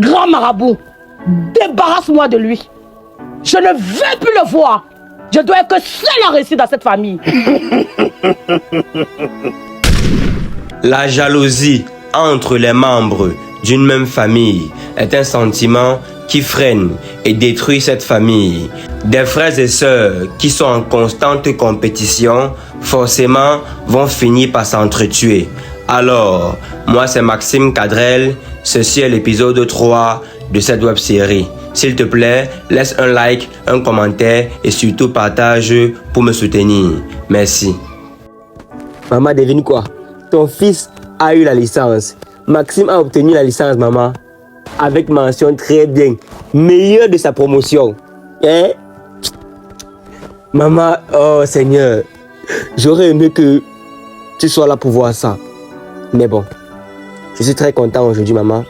Grand marabout, débarrasse-moi de lui. Je ne veux plus le voir. Je dois être seul à réussir dans cette famille. La jalousie entre les membres d'une même famille est un sentiment qui freine et détruit cette famille. Des frères et sœurs qui sont en constante compétition, forcément, vont finir par s'entretuer. Alors, moi c'est Maxime Cadrel, ceci est l'épisode 3 de cette web-série. S'il te plaît, laisse un like, un commentaire et surtout partage pour me soutenir. Merci. Maman, devine quoi? Ton fils a eu la licence. Maxime a obtenu la licence, maman. Avec mention très bien. Meilleur de sa promotion. Hein? Maman, oh Seigneur. J'aurais aimé que tu sois là pour voir ça. Mais bon, je suis très content aujourd'hui, maman.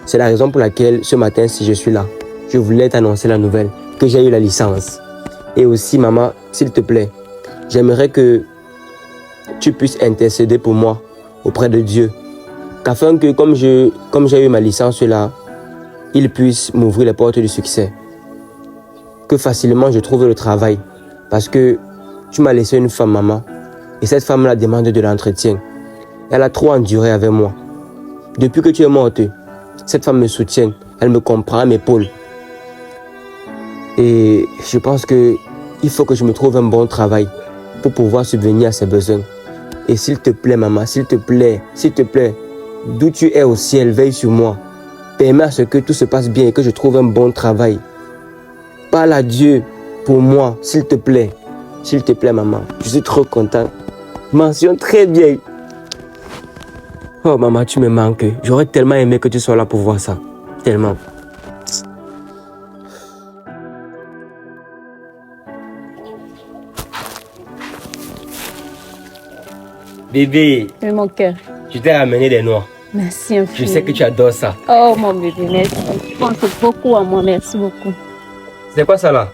C'est la raison pour laquelle ce matin, si je suis là, je voulais t'annoncer la nouvelle que j'ai eu la licence. Et aussi, maman, s'il te plaît, j'aimerais que tu puisses intercéder pour moi auprès de Dieu. Afin que, comme j'ai eu ma licence là, il puisse m'ouvrir les portes du succès. Que facilement je trouve le travail. Parce que tu m'as laissé une femme, maman. Et cette femme-là demande de l'entretien. Elle a trop enduré avec moi. Depuis que tu es morte, cette femme me soutient. Elle me comprend, elle m'épaule. Et je pense qu'il faut que je me trouve un bon travail pour pouvoir subvenir à ses besoins. Et s'il te plaît, maman, s'il te plaît, d'où tu es au ciel, veille sur moi. Permets à ce que tout se passe bien et que je trouve un bon travail. Parle à Dieu pour moi, s'il te plaît. S'il te plaît, maman. Je suis trop content. Mention très bien. Oh, maman, tu me manques. J'aurais tellement aimé que tu sois là pour voir ça. Tellement. Bébé. Oui, mon cœur. Je t'ai ramené des noix. Merci infiniment. Je sais que tu adores ça. Oh, mon bébé, merci. Tu penses beaucoup à moi, merci beaucoup. C'est quoi ça là?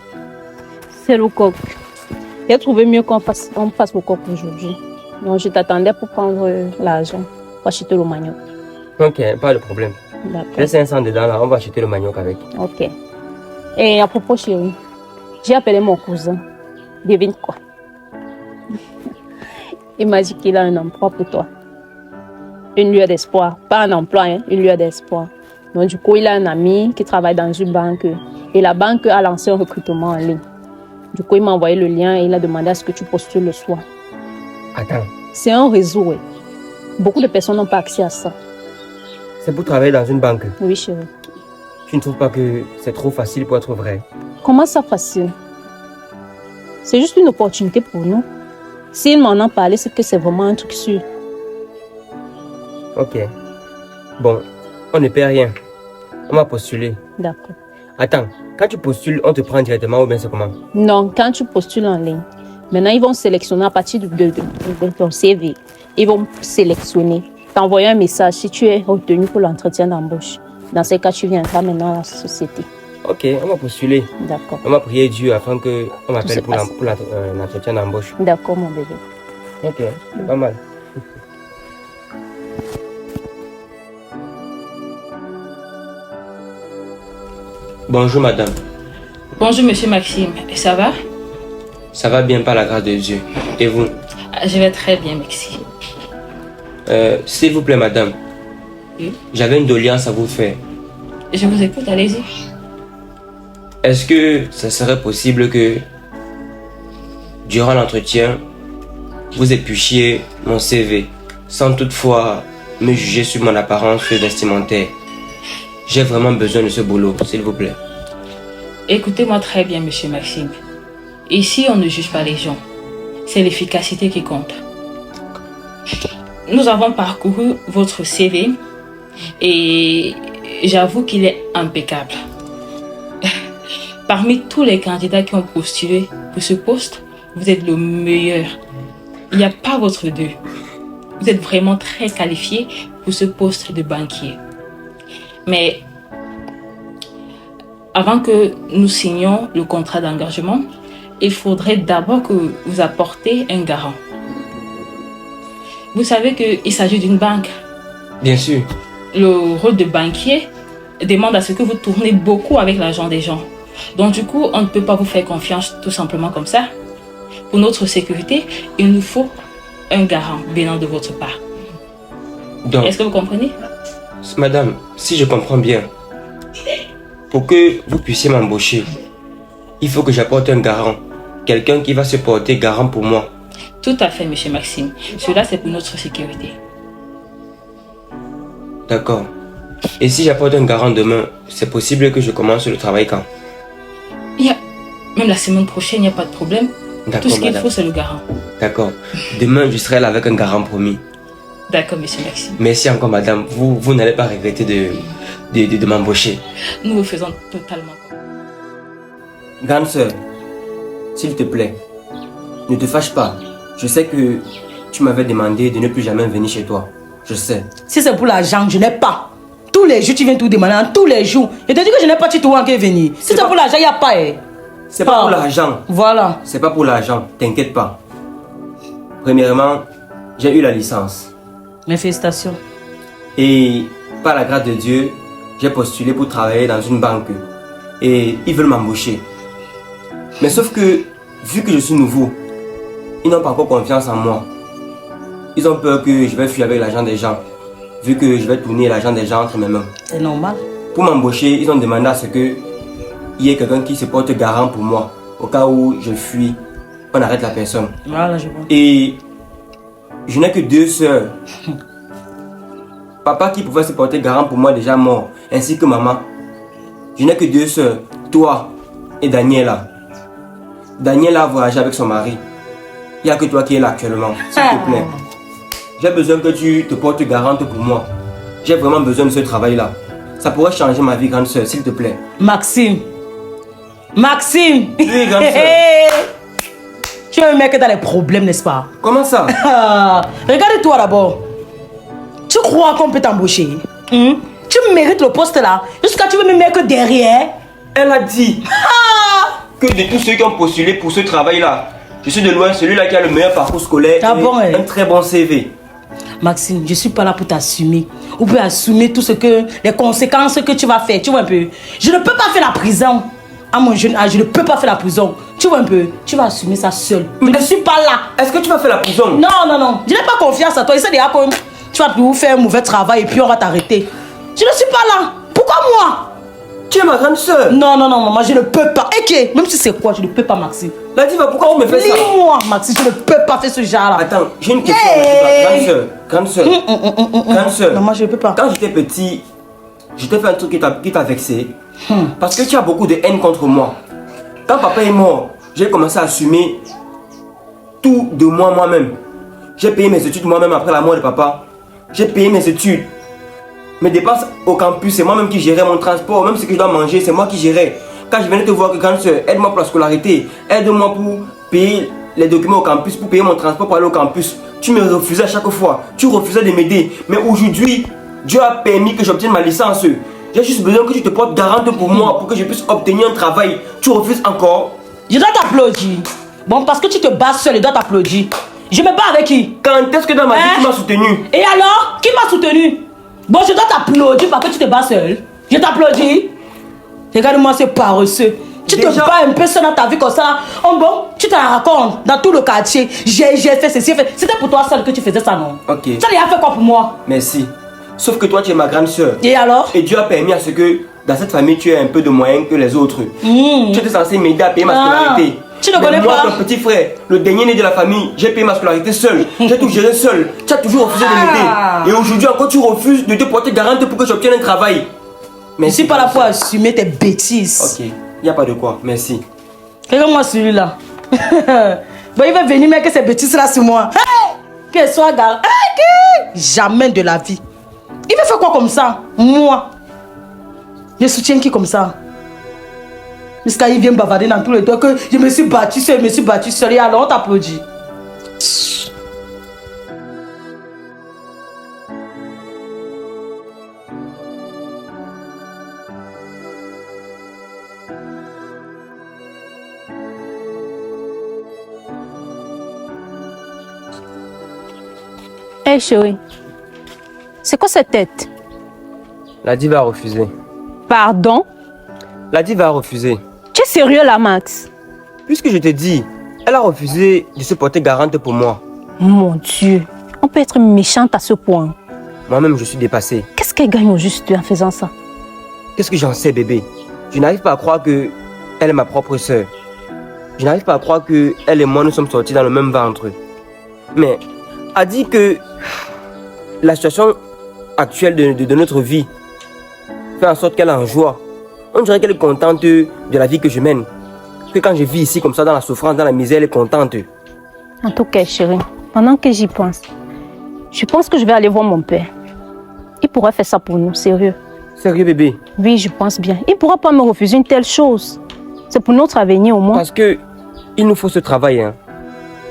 C'est le coq. J'ai trouvé mieux qu'on fasse le coq aujourd'hui. Donc, je t'attendais pour prendre l'argent pour acheter le manioc. Ok, pas de problème. D'accord. J'ai 500 dedans là, on va acheter le manioc avec. Ok. Et à propos, chérie, j'ai appelé mon cousin. Devine quoi? Il m'a dit qu'il a un emploi pour toi. Une lueur d'espoir. Pas un emploi, hein, une lueur d'espoir. Donc, du coup, il a un ami qui travaille dans une banque. Et la banque a lancé un recrutement en ligne. Du coup, il m'a envoyé le lien et il a demandé à ce que tu postules le soir. Attends. C'est un réseau, ouais. Beaucoup de personnes n'ont pas accès à ça. C'est pour travailler dans une banque. Oui, chérie. Tu ne trouves pas que c'est trop facile pour être vrai? Comment ça facile? C'est juste une opportunité pour nous. S'il m'en a parlé, c'est que c'est vraiment un truc sûr. Ok. Bon, on ne paie rien. On va postuler. D'accord. Attends, quand tu postules, on te prend directement ou bien c'est comment? Non, quand tu postules en ligne, maintenant ils vont sélectionner à partir de ton CV. Ils vont sélectionner, t'envoyer un message si tu es retenu pour l'entretien d'embauche. Dans ces cas, tu viendras maintenant à la société. Ok, on va postuler. D'accord. On va prier Dieu afin qu'on m'appelle pour passe. l'entretien d'embauche. D'accord, mon bébé. Ok, c'est pas mal. Bonjour madame. Bonjour monsieur Maxime, ça va? Ça va bien par la grâce de Dieu. Et vous? Je vais très bien, merci. S'il vous plaît madame, Oui. j'avais une doléance à vous faire. Je vous écoute, allez-y. Est-ce que ça serait possible que, durant l'entretien, vous épluchiez mon CV, sans toutefois me juger sur mon apparence vestimentaire? J'ai vraiment besoin de ce boulot, s'il vous plaît. Écoutez-moi très bien, monsieur Maxime. Ici, on ne juge pas les gens. C'est l'efficacité qui compte. Nous avons parcouru votre CV et j'avoue qu'il est impeccable. Parmi tous les candidats qui ont postulé pour ce poste, vous êtes le meilleur. Il n'y a pas votre deux. Vous êtes vraiment très qualifié pour ce poste de banquier. Mais avant que nous signions le contrat d'engagement, il faudrait d'abord que vous apportiez un garant. Vous savez qu'il s'agit d'une banque. Bien sûr. Le rôle de banquier demande à ce que vous tournez beaucoup avec l'argent des gens. Donc du coup, on ne peut pas vous faire confiance tout simplement comme ça. Pour notre sécurité, il nous faut un garant venant de votre part. Donc, est-ce que vous comprenez? madame, si je comprends bien, pour que vous puissiez m'embaucher, il faut que j'apporte un garant. Quelqu'un qui va se porter garant pour moi. Tout à fait, monsieur Maxime. Cela, c'est pour notre sécurité. D'accord. Et si j'apporte un garant demain, c'est possible que je commence le travail quand? Même la semaine prochaine, il n'y a pas de problème. Tout ce qu'il madame. faut, c'est le garant. D'accord. Demain, je serai là avec un garant promis. D'accord, monsieur Maxime. Merci encore, madame. Vous n'allez pas regretter de m'embaucher. Nous vous faisons totalement confiance. Grande sœur, s'il te plaît, ne te fâche pas. Je sais que tu m'avais demandé de ne plus jamais venir chez toi. Je sais. Si c'est pour l'argent, je n'ai pas. Tous les jours, tu viens tout demander, hein, tous les jours. Je te dis que je n'ai pas, tu te vois encore venir. Si c'est pour l'argent, il n'y a pas. C'est pas pour l'argent. Voilà. C'est pas pour l'argent, t'inquiète pas. Premièrement, j'ai eu la licence. Mes félicitations. Et par la grâce de Dieu, j'ai postulé pour travailler dans une banque. Et ils veulent m'embaucher. Mais sauf que, vu que je suis nouveau, ils n'ont pas encore confiance en moi. Ils ont peur que je vais fuir avec l'argent des gens. Vu que je vais tourner l'argent des gens entre mes mains. C'est normal. Pour m'embaucher, ils ont demandé à ce que il y ait quelqu'un qui se porte garant pour moi. Au cas où je fuis, on arrête la personne. Voilà, je vois. Et je n'ai que 2 sœurs. Papa qui pouvait se porter garant pour moi déjà mort, ainsi que maman. Je n'ai que 2 sœurs, toi et Daniela. Daniela a voyagé avec son mari. Il n'y a que toi qui es là actuellement, s'il te plaît. J'ai besoin que tu te portes garante pour moi. J'ai vraiment besoin de ce travail-là. Ça pourrait changer ma vie, grande sœur, s'il te plaît. Maxime. Maxime. Oui, grande sœur. Tu es un mec dans les problèmes, n'est-ce pas? Comment ça? Regarde-toi d'abord. Tu crois qu'on peut t'embaucher? Tu mérites le poste là. Jusqu'à tu veux me mettre derrière. Elle a dit que de tous ceux qui ont postulé pour ce travail-là, je suis de loin celui-là qui a le meilleur parcours scolaire et un très bon CV. Maxime, je ne suis pas là pour t'assumer. Ou pour assumer tout ce que, les conséquences que tu vas faire. Tu vois un peu? Je ne peux pas faire la prison. À mon jeune âge, je ne peux pas faire la prison. Tu vois un peu? Tu vas assumer ça seul. Je ne suis pas là. Est-ce que tu vas faire la prison? Non, non, non. Je n'ai pas confiance à toi. Essaie déjà que tu vas toujours faire un mauvais travail et puis on va t'arrêter. Je ne suis pas là. Pourquoi moi? Tu es ma grande soeur. Non, non, non, maman, je ne peux pas. Ok, même si c'est quoi, je ne peux pas, Maxime. Là, dis-moi, pourquoi tu me fais ça? Dis-moi, Maxime, je ne peux pas faire ce genre-là. Attends, j'ai une question. Grande soeur. Grande soeur. Non, moi, je ne peux pas. Quand j'étais petit, je t'ai fait un truc qui t'a vexé. Parce que tu as beaucoup de haine contre moi. Quand papa est mort, j'ai commencé à assumer tout de moi-même. J'ai payé mes études moi-même après la mort de papa. J'ai payé mes études. Mes dépenses au campus, c'est moi-même qui gérais mon transport. Même ce que je dois manger, c'est moi qui gérais. Quand je venais te voir que grande soeur, aide-moi pour la scolarité. Aide-moi pour payer les documents au campus, pour payer mon transport pour aller au campus. Tu me refusais à chaque fois. Tu refusais de m'aider. Mais aujourd'hui, Dieu a permis que j'obtienne ma licence. J'ai juste besoin que tu te portes garante pour moi, pour que je puisse obtenir un travail. Tu refuses encore? Je dois t'applaudir. Bon, parce que tu te bats seul, je dois t'applaudir. Je me bats avec qui? Quand est-ce que dans ma vie tu m'as soutenu? Et alors? Qui m'a soutenu? Bon, je dois t'applaudir parce que tu te bats seul. Je t'applaudis. Regarde-moi ce paresseux. Tu te bats un peu seul dans ta vie comme ça. Oh bon, tu te la racontes dans tout le quartier. J'ai fait ceci, fait. C'était pour toi seul que tu faisais ça, non? Ok. Tu as déjà fait quoi pour moi? Merci. Sauf que toi, tu es ma grande soeur. Et alors? Et Dieu a permis à ce que dans cette famille, tu aies un peu de moyens que les autres. Tu étais censé m'aider à payer ma scolarité. Tu ne connais moi, pas? ton petit frère, le dernier né de la famille, j'ai payé ma scolarité seul. J'ai tout géré seul. Tu as toujours refusé de m'aider. Et aujourd'hui encore, tu refuses de te porter garante pour que j'obtienne un travail. Mais je ne suis pas là pour assumer tes bêtises. Ok, il n'y a pas de quoi. Merci. Regarde-moi celui-là. Bon, il va venir mettre ces bêtises-là sur moi. Hey! Qu'elle soit gare. Hey! Jamais de la vie. Il va faire quoi comme ça? Moi. Je soutiens qui comme ça? Jusqu'à il vient me bavarder dans tous les temps que je me suis battue seule, Et alors on t'applaudit. Hé chérie, c'est quoi cette tête? La diva a refusé. Pardon? La diva a refusé. Tu es sérieux là, Max? Puisque je te dis, elle a refusé de se porter garante pour moi. Mon Dieu, on peut être méchante à ce point. Moi-même, je suis dépassé. Qu'est-ce qu'elle gagne au juste en faisant ça? Qu'est-ce que j'en sais, bébé? Je n'arrive pas à croire que elle est ma propre sœur. Je n'arrive pas à croire que elle et moi, nous sommes sortis dans le même ventre. Mais, a dit que la situation actuelle de notre vie fait en sorte qu'elle est en joie. On dirait qu'elle est contente de la vie que je mène. Que quand je vis ici comme ça, dans la souffrance, dans la misère, elle est contente. En tout cas, chérie, pendant que j'y pense, je pense que je vais aller voir mon père. Il pourrait faire ça pour nous, sérieux. Sérieux, bébé? Oui, je pense bien. Il ne pourra pas me refuser une telle chose. C'est pour notre avenir au moins. Parce que il nous faut ce travail. Hein.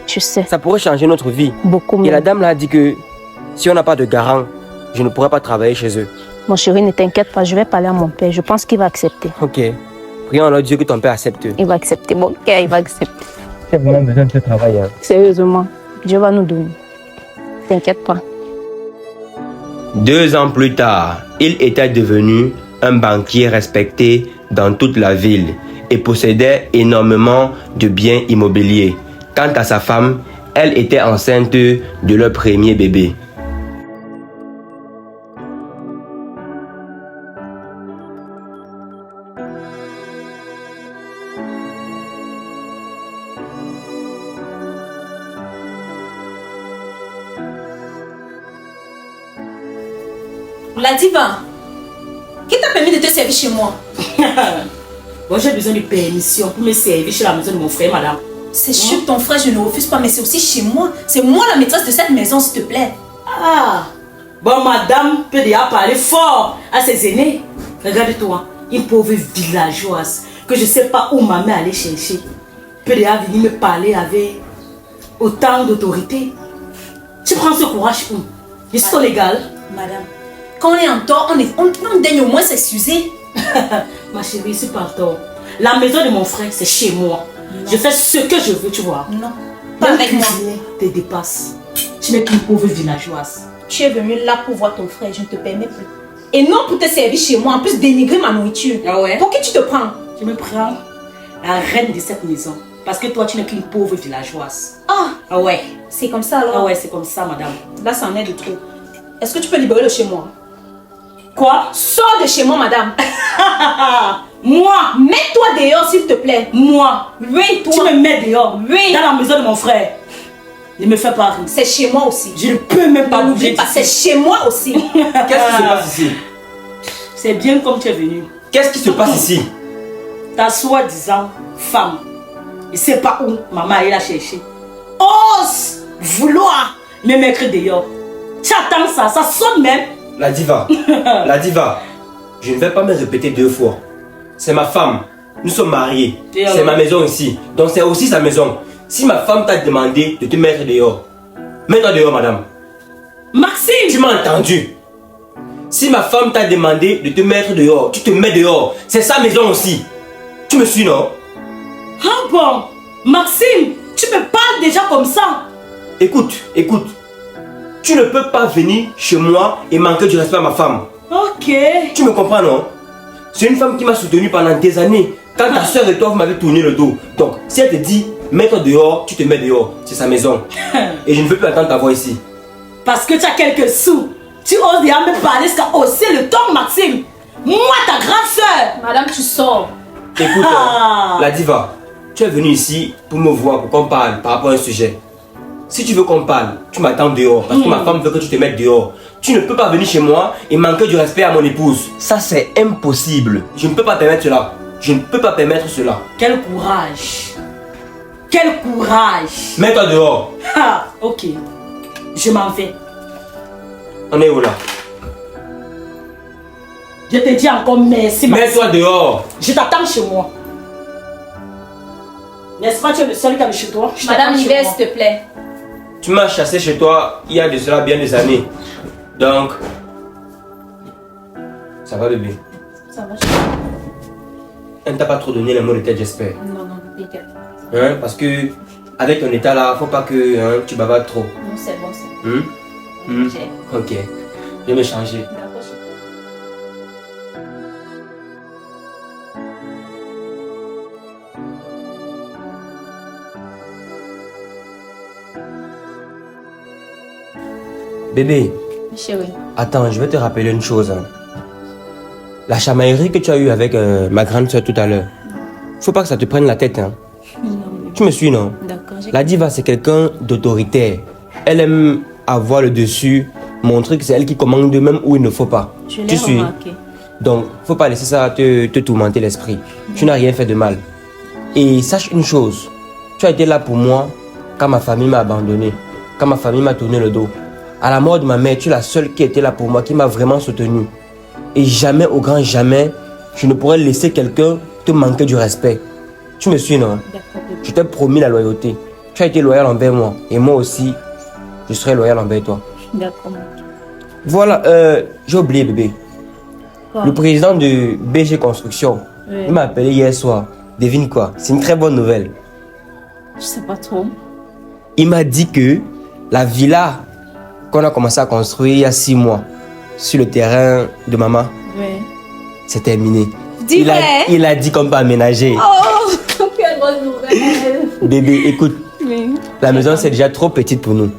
Je sais. Ça pourrait changer notre vie. Beaucoup mieux. Et la dame là a dit que si on n'a pas de garant, je ne pourrais pas travailler chez eux. Mon chéri, ne t'inquiète pas, je vais parler à mon père. Je pense qu'il va accepter. Ok. Prions alors Dieu que ton père accepte. Il va accepter, mon cœur, il va accepter. J'ai vraiment besoin de ce travail. Hein. Sérieusement, Dieu va nous donner. T'inquiète pas. 2 ans plus tard, il était devenu un banquier respecté dans toute la ville et possédait énormément de biens immobiliers. Quant à sa femme, elle était enceinte de leur premier bébé. La diva, qui t'a permis de te servir chez moi? Bon, j'ai besoin de permission pour me servir chez la maison de mon frère, madame. C'est chez ton frère, je ne refuse pas, mais c'est aussi chez moi. C'est moi la maîtresse de cette maison, s'il te plaît. Ah, bon, madame peut déjà parler fort à ses aînés. Regarde-toi, une pauvre villageoise que je ne sais pas où ma mère allait chercher peut déjà venir me parler avec autant d'autorité. Tu prends ce courage où? Je suis ton égal. Madame, quand on est en tort, on daigne au moins s'excuser. Ma chérie, c'est pas tort. La maison de mon frère, c'est chez moi. Non. Je fais ce que je veux, tu vois. Non, pas avec moi. Te dépasse. Tu n'es qu'une pauvre villageoise. Tu es venu là pour voir ton frère, je ne te permets plus. Et non pour te servir chez moi, en plus dénigrer ma nourriture. Ah ouais? Pour qui tu te prends? Je me prends la reine de cette maison. Parce que toi, tu n'es qu'une pauvre villageoise. Ah ouais. C'est comme ça alors? Ah ouais, c'est comme ça, madame. Là, ça en est de trop. Est-ce que tu peux libérer le chez moi? Quoi? Sors de chez moi, madame. Moi? Mets-toi dehors, s'il te plaît. Moi? Oui, toi. Tu me mets dehors? Oui. Dans la maison de mon frère. Ne me fais pas rire. C'est chez moi aussi. Je ne peux même pas bouger. C'est chez moi aussi. Qu'est-ce qui se passe ici? C'est bien comme tu es venu. Qu'est-ce qui se passe ici? Ta soi-disant femme, je ne sais pas où maman est la chercher, ose vouloir me mettre dehors. Tu attends ça, ça sonne même. La diva, la diva, je ne vais pas me répéter 2 fois. C'est ma femme, nous sommes mariés, c'est ma maison ici, donc c'est aussi sa maison. Si ma femme t'a demandé de te mettre dehors, mets-toi dehors, madame. Maxime! Tu m'as entendu? Si ma femme t'a demandé de te mettre dehors, tu te mets dehors. C'est sa maison aussi. Tu me suis, non? Ah bon? Maxime, tu me parles déjà comme ça? Écoute, écoute. Tu ne peux pas venir chez moi et manquer du respect à ma femme. Ok. Tu me comprends, non? C'est une femme qui m'a soutenu pendant des années. Quand ta soeur et toi, vous m'avez tourné le dos. Donc, si elle te dit, mets-toi dehors, tu te mets dehors. C'est sa maison. Et je ne veux plus entendre ta voix ici. Parce que tu as quelques sous. Tu oses déjà me parler jusqu'à hausser le ton, Maxime. Moi, ta grande soeur. Madame, tu sors. Écoute, la diva, tu es venue ici pour me voir, pour qu'on parle par rapport à un sujet. Si tu veux qu'on parle, tu m'attends dehors. Parce que ma femme veut que tu te mettes dehors. Tu ne peux pas venir chez moi et manquer du respect à mon épouse. Ça, c'est impossible. Je ne peux pas permettre cela. Je ne peux pas permettre cela. Quel courage. Quel courage. Mets-toi dehors. Ah, ok. Je m'en vais. On est où là? Je te dis encore merci. Mets-toi dehors. Je t'attends chez moi. N'est-ce pas, tu es le seul qui est chez toi? Madame, y vais, s'il te plaît. Tu m'as chassé chez toi il y a de cela bien des années. Donc, ça va bébé? Ça va, Elle ne t'a pas trop donné les mots de tête, j'espère. Non, non, t'inquiète. Hein? Parce que avec ton état là, faut pas que tu bavardes trop. Non, c'est bon, c'est bon. Ok, je vais me changer. D'accord. Bébé, Chérie. attends, je vais te rappeler une chose. Hein. La chamaillerie que tu as eue avec ma grande soeur tout à l'heure, faut pas que ça te prenne la tête. Hein. Tu me suis, non? D'accord. La diva, c'est quelqu'un d'autoritaire. Elle aime avoir le dessus, montrer que c'est elle qui commande même où il ne faut pas. Je Tu l'ai suis? remarqué. Donc, faut pas laisser ça te tourmenter l'esprit. Tu n'as rien fait de mal. Et sache une chose, tu as été là pour moi quand ma famille m'a abandonné, quand ma famille m'a tourné le dos. À la mort de ma mère, tu es la seule qui était là pour moi, qui m'a vraiment soutenu. Et jamais, au grand jamais, je ne pourrais laisser quelqu'un te manquer du respect. Tu me suis, non? D'accord, bébé. Je t'ai promis la loyauté. Tu as été loyal envers moi. Et moi aussi, je serai loyal envers toi. D'accord, mon cœur. Voilà, j'ai oublié, bébé. Quoi? Le président de BG Construction, Oui. il m'a appelé hier soir. Devine quoi? C'est une très bonne nouvelle. Je sais pas trop. Il m'a dit que la villa qu'on a commencé à construire il y a 6 mois sur le terrain de maman, Oui. c'est terminé. Dis vrai. Il a dit qu'on peut aménager. Oh, quelle bonne nouvelle. Bébé, écoute, Oui. la maison c'est déjà trop petite pour nous.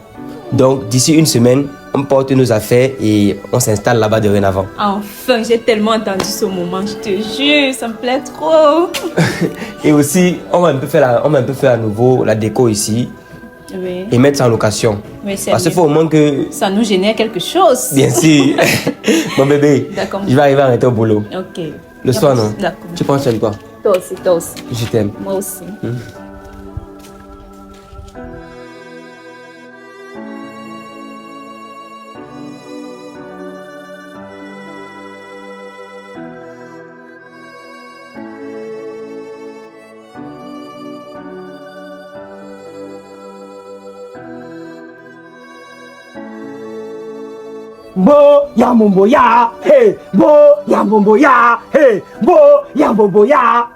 Donc d'ici une semaine, on porte nos affaires et on s'installe là-bas dorénavant. Enfin, j'ai tellement entendu ce moment, je te jure, ça me plaît trop. Et aussi, on va un peu faire à nouveau la déco ici Oui. et mettre ça en location. Oui, c'est Parce qu'il mieux. faut au moins que... Ça nous génère quelque chose. Bien sûr. Mon bébé, D'accord. je vais arriver à arrêter au boulot. Ok. Le soir, non? D'accord. Tu prends soin de toi. Toi aussi, toi aussi. Je t'aime. Moi aussi. Bo ya mombo ya, hey, bo ya mombo ya, hey, bo ya mombo ya.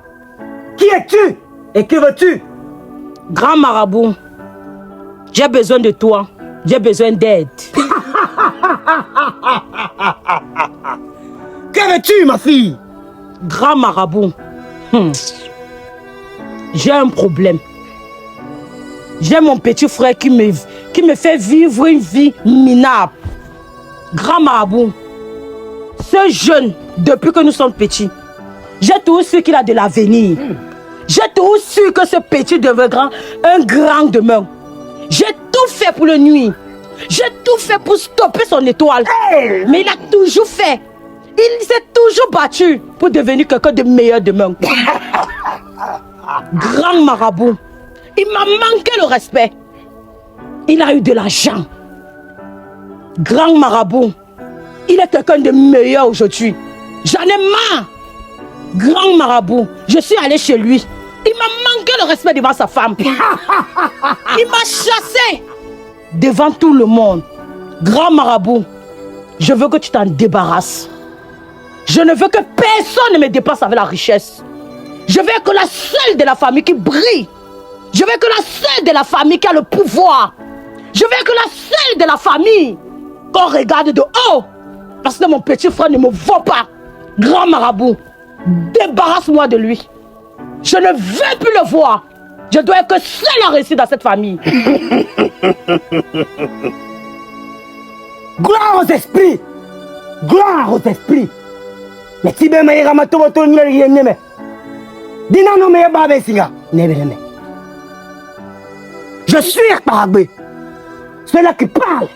Qui es-tu et que veux-tu? Grand marabout, j'ai besoin de toi. J'ai besoin d'aide. Que veux-tu, ma fille? Grand marabout, j'ai un problème. J'ai mon petit frère qui me fait vivre une vie minable. Grand marabout, ce jeune, depuis que nous sommes petits, j'ai toujours su qu'il a de l'avenir. J'ai toujours su que ce petit deviendra un grand demain. J'ai tout fait pour le nuire. J'ai tout fait pour stopper son étoile. Mais il a toujours fait. Il s'est toujours battu pour devenir quelqu'un de meilleur demain. Grand marabout, il m'a manqué le respect. Il a eu de l'argent. Grand marabout, il est quelqu'un de meilleur aujourd'hui. J'en ai marre. Grand marabout, je suis allé chez lui. Il m'a manqué le respect devant sa femme. Il m'a chassé devant tout le monde. Grand marabout, je veux que tu t'en débarrasses. Je ne veux que personne ne me dépasse avec la richesse. Je veux que la seule de la famille qui brille. Je veux que la seule de la famille qui a le pouvoir. Je veux que la seule de la famille qu'on regarde de haut. Parce que mon petit frère ne me vaut pas. Grand marabout, débarrasse-moi de lui. Je ne veux plus le voir. Je dois être seul à réussir dans cette famille. Gloire aux esprits! Gloire aux esprits! Mais si ben maïra matomoto n'yeme. Dina no me babe singa. Nebeleme. Je suis Akbaragbe. Celui qui parle,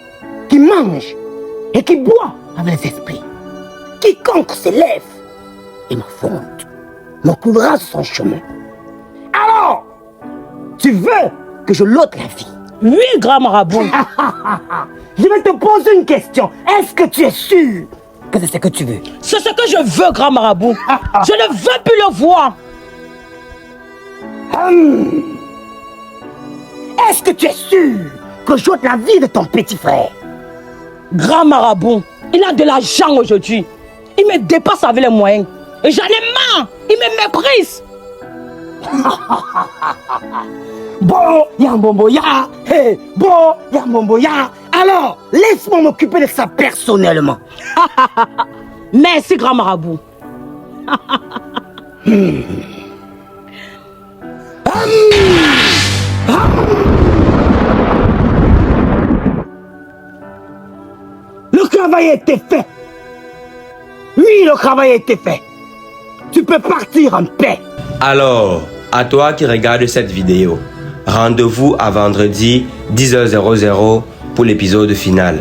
qui mange et qui boit avec les esprits. Quiconque se lève et m'affronte me coulera sur son chemin. Alors, tu veux que je l'ôte la vie? Oui, grand marabout. Je vais te poser une question. Est-ce que tu es sûr que c'est ce que tu veux? C'est ce que je veux, grand marabout. Je ne veux plus le voir. Est-ce que tu es sûr que j'ôte la vie de ton petit frère? Grand marabout, il a de l'argent aujourd'hui. Il me dépasse avec les moyens. Et j'en ai marre. Il me méprise. Bon, yambombo ya, hey, bon, yambombo ya. Alors, laisse-moi m'occuper de ça personnellement. Merci, grand marabout. travail a été fait. Oui, le travail a été fait. Tu peux partir en paix. Alors, à toi qui regardes cette vidéo, rendez-vous à vendredi 10h00 pour l'épisode final.